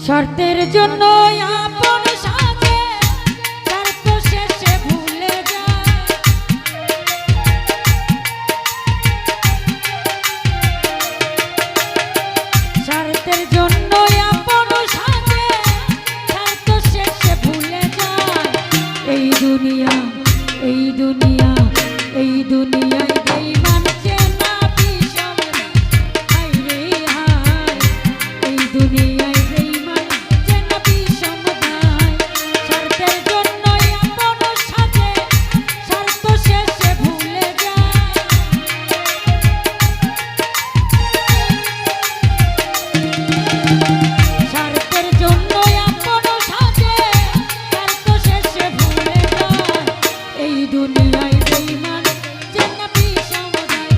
শর্তের জন্য আপন সাজে শর্ত শেষে ভুলে যায়। শর্তের জন্য আপন সাজে শর্ত শেষে ভুলে যায়। এই দুনিয়া এই দুনিয়া এই দুনিয়ায় বেঈমান চেনা বিষম হায় রে হায়। এই দুনিয়ায় বেঈমান চেনা বিষম দায়। শর্তের জন্য আপন সাজে শর্ত শেষে ভুলে যায়। শর্তের জন্য আপন সাজে শর্ত শেষে ভুলে যায়। এই দুনিয়ায় বেঈমান চেনা বিষম দায়।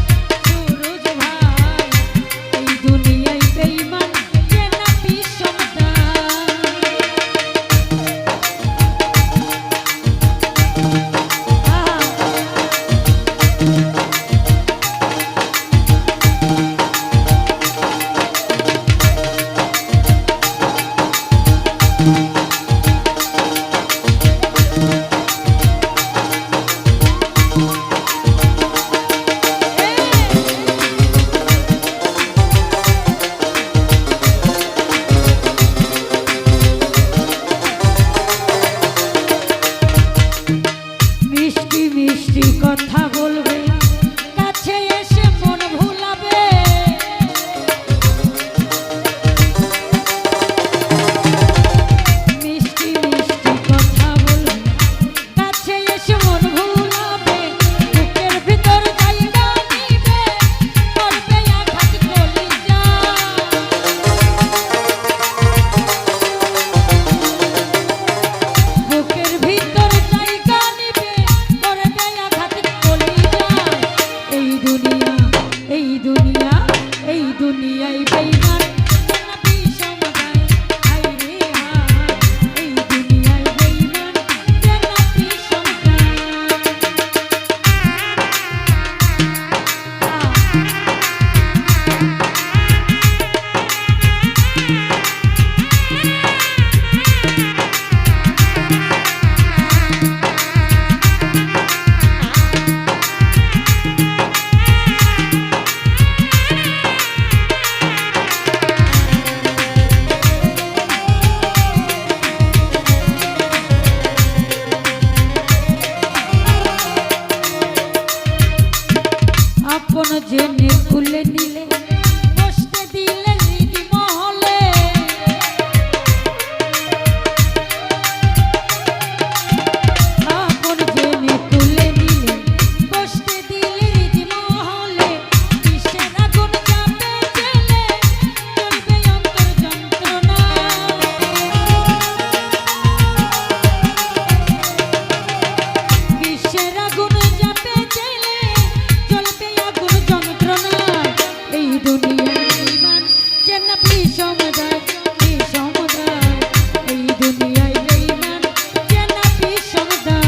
সুরজ ভাই এই দুনিয়ায় বেঈমান চেনা বিষম দায়। মিষ্টি মিষ্টি কথা বলবে কাছে এসে মন ভুলাবে। মিষ্টি মিষ্টি কথা বলবে কাছে এসে মন ভুলাবে। বুকের ভিতর জায়গা নিবে করবে আঘাত কলিজা। বুকের ভিতর জায়গা নিবে করবে আঘাত কলিজা। এই দুনিয়া এই দুনিয়া এই দুনিয়ায় বেঈমান চেনা বিষম দায়। হায় রে হায়। এই দুনিয়ায় বেঈমান চেনা বিষম আপন জেনে খুলে নিলে বসতে দিলে নিজ মহলে। আপন জেনে খুলে নিলে বসতে দিলে নিজ মহলে। বিষের আগুন চাপে জেলে চলবে অন্তর যন্ত্রণা। বিষের আগুন চাপে জেলে চলবে আগুন যন্ত্রণা। এই দুনিয়ায় বেঈমান চেনা বিষম দায় বিষম দায়। এই দুনিয়ায় বেঈমান চেনা বিষম দায়।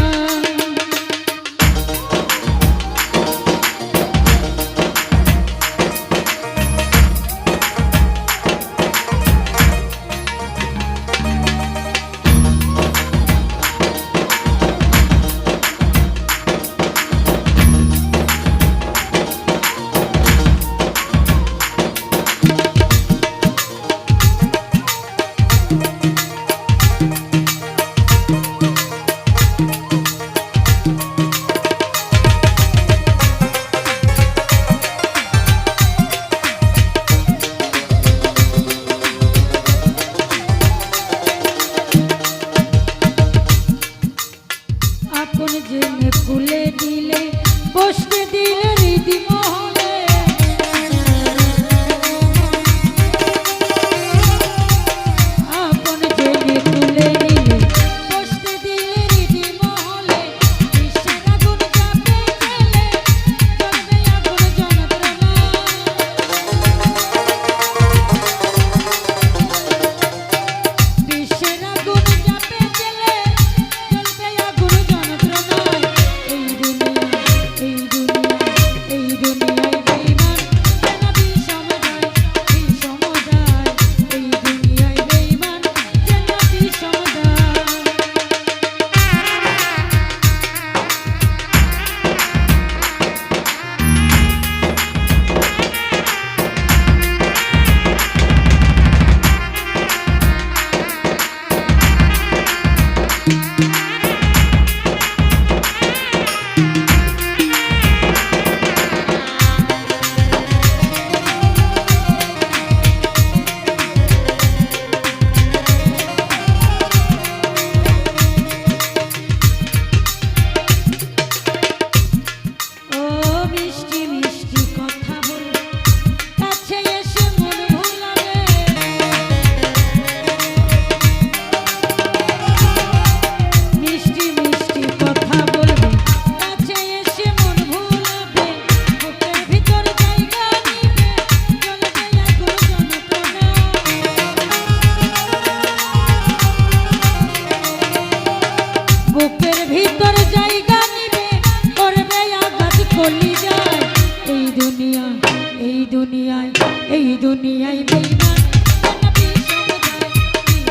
দুনিয়ায় বেঈমান জান্নাতি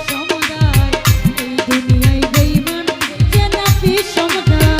সমুদায় এই দুনিয়ায় বেঈমান জান্নাতি সমুদায়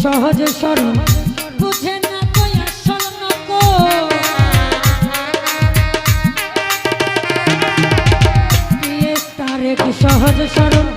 সহজ সরল বুঝে না কই আসল নকো তার এক সহজ সরল